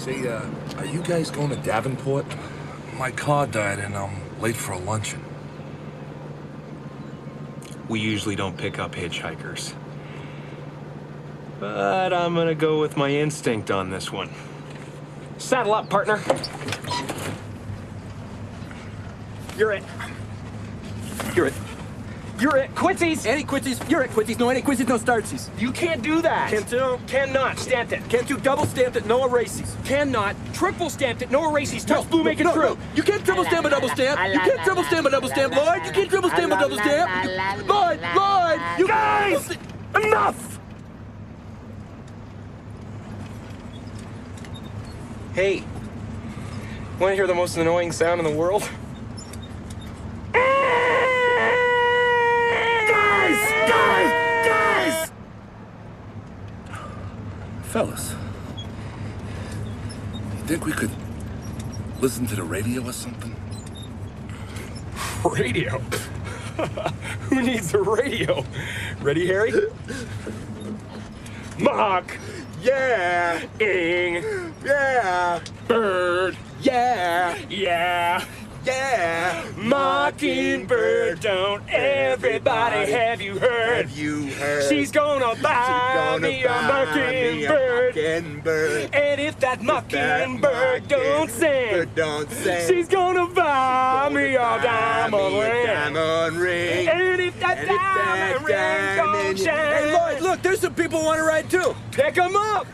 Say, are you guys going to Davenport? My car died and I'm late for a luncheon. We usually don't pick up hitchhikers. But I'm gonna go with my instinct on this one. Saddle up, partner. You're it. You're it. You're it. Quincy's! Any quincies? You're at quincies. No, any quincies, no startsies. You can't do that. Can't do? Cannot. Stamped it. Can't do double stamped it, no erases. Cannot. Triple stamped it. No erases. Touch blue, make it true. No. You can't triple stamp a double stamp. You can't triple stamp a double stamp, Lloyd. You can't triple stamp a double stamp. Lloyd, you Guys! Enough! Hey, want to hear the most annoying sound in the world? Guys! Fellas, you think we could listen to the radio or something? Radio? Who needs a radio? Ready, Harry? Mock. Yeah. Ing. Yeah. Bird. Yeah. Yeah. Yeah. Mockingbird, don't everybody have you heard? Have you heard? She's gonna buy me a mockingbird. And if that mockingbird don't sing, she's gonna buy me a diamond ring. And if that diamond ring don't shine, Hey, Lloyd, look, there's some people who want to ride too. pick 'em up.